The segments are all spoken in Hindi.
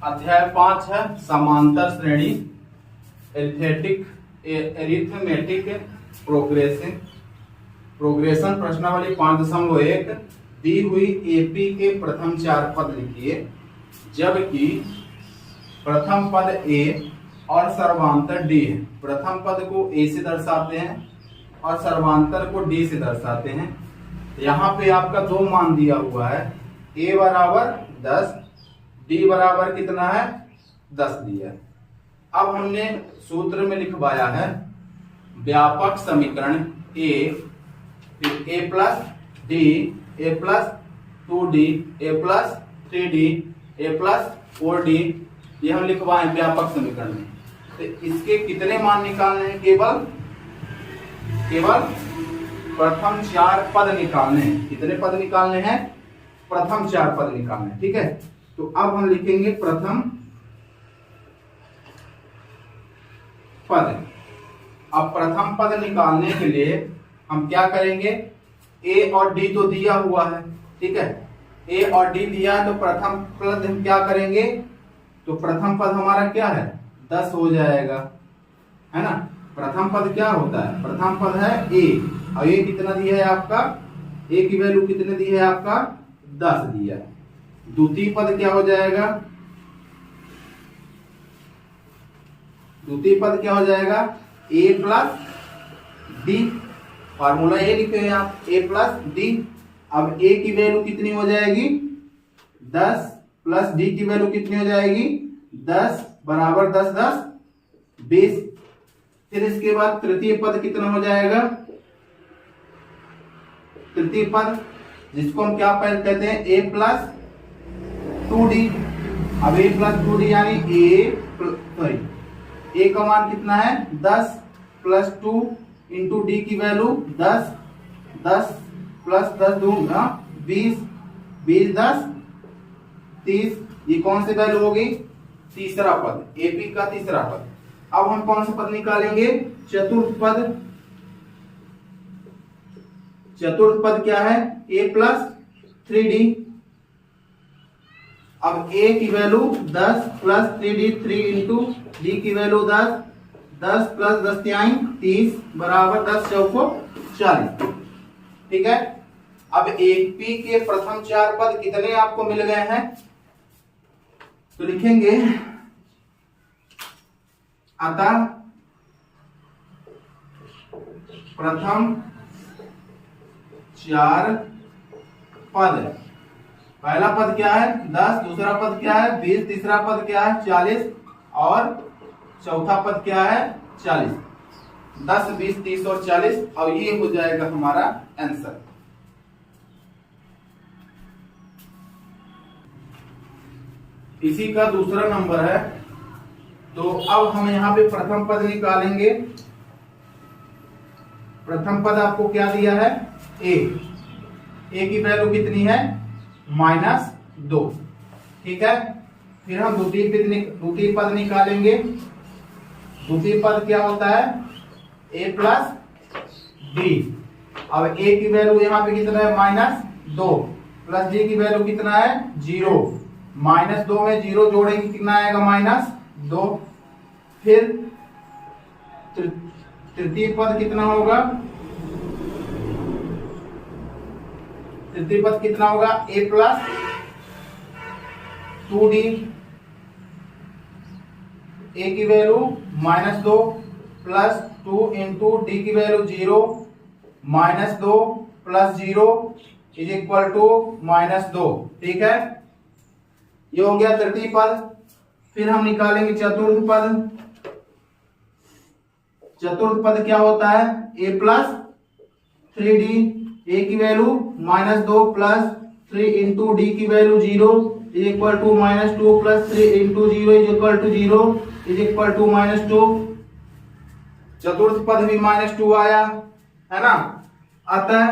अध्याय 5 है समांतर श्रेणी एरिथमेटिक प्रोग्रेशन प्रश्नावली 5.1 दी हुई एपी के प्रथम 4 पद लिखिए जबकि प्रथम पद ए और सर्वांतर डी है। प्रथम पद को ए से दर्शाते हैं और सर्वांतर को डी से दर्शाते हैं। यहाँ पे आपका दो मान दिया हुआ है, ए बराबर 10, डी बराबर कितना है 10 दिया। अब हमने सूत्र में लिखवाया है व्यापक समीकरण ए फिर ए प्लस डी ए प्लस 2डी ए प्लस 3डी ए प्लस 4डी, ये हम लिखवाए व्यापक समीकरण में। तो इसके कितने मान निकालने हैं? केवल प्रथम 4 पद निकालने हैं। कितने पद निकालने हैं? प्रथम 4 पद निकालने हैं। ठीक है, तो अब हम लिखेंगे प्रथम पद। अब प्रथम पद निकालने के लिए हम क्या करेंगे? ए और डी तो दिया हुआ है, ठीक है, ए और डी दिया है, तो प्रथम पद हम क्या करेंगे? तो प्रथम पद हमारा क्या है 10 हो जाएगा, है ना। प्रथम पद क्या होता है? प्रथम पद है ए, और ये कितना दिया है आपका? ए की वैल्यू कितने दी है आपका? 10 दिया है। द्वितीय पद क्या हो जाएगा? द्वितीय पद क्या हो जाएगा? ए प्लस डी, फार्मूला ए लिखे हैं आप, ए प्लस डी। अब ए की वैल्यू कितनी हो जाएगी? 10 प्लस डी की वैल्यू कितनी हो जाएगी? 10 बराबर 10 10 20। फिर इसके बाद तृतीय पद कितना हो जाएगा? तृतीय पद जिसको हम क्या कहते हैं? ए प्लस 2डी। अब ए प्लस 2डी यानी ए का मान कितना है? 10 प्लस 2 इंटू डी की वैल्यू 10, 10 प्लस 10 दूंगा 20, 20 10 30। ये कौन सी वैल्यू होगी? तीसरा पद, एपी का तीसरा पद। अब हम कौन सा पद निकालेंगे? चतुर्थ पद। चतुर्थ पद क्या है? ए प्लस 3डी। अब ए की वैल्यू 10 प्लस 3डी, 3 इंटू डी की वैल्यू 10, 10 प्लस 10 त्याई 30 बराबर 10 चौको 40। ठीक है, अब एपी के प्रथम 4 पद कितने आपको मिल गए हैं? तो लिखेंगे अतः प्रथम 4 पद, पहला पद क्या है 10, दूसरा पद क्या है 20, तीसरा पद क्या है 40 और चौथा पद क्या है 40। 10 20 30 और 40, और ये हो जाएगा हमारा आंसर। इसी का दूसरा नंबर है। तो अब हम यहाँ पे प्रथम पद निकालेंगे। प्रथम पद आपको क्या दिया है? ए की वैल्यू कितनी है? -2। ठीक है, फिर हम द्वितीय पद निकालेंगे। द्वितीय पद क्या होता है? ए प्लस डी। अब ए की वैल्यू यहाँ पे कितना है? -2 प्लस डी की वैल्यू कितना है? 0। -2 में 0 जोड़ेंगे कितना आएगा? -2। फिर तृतीय पद कितना होगा? तृतीय पद कितना होगा? ए प्लस 2डी। ए की वैल्यू -2 प्लस 2 इंटू डी की value 0, -2 plus 0 is equal to -2। ठीक है, ये हो गया तृतीय पद। फिर हम निकालेंगे चतुर्थ पद। चतुर्थ पद क्या होता है? ए प्लस 3डी। ए की वैल्यू -2 प्लस 3 इंटू डी की value 0 is equal to -2 plus 3 into 0 is equal to 0 is equal to -2। चतुर्थ पद भी -2 आया, है ना। अतः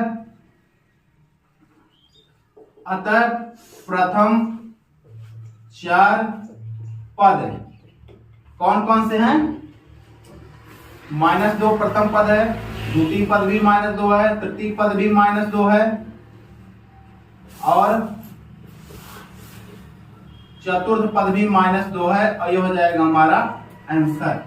प्रथम 4 पद कौन कौन से हैं? -2 प्रथम पद है, द्वितीय पद भी -2 है, तृतीय पद भी -2 है, और चतुर्थ पद भी -2 है और ये हो जाएगा हमारा आंसर।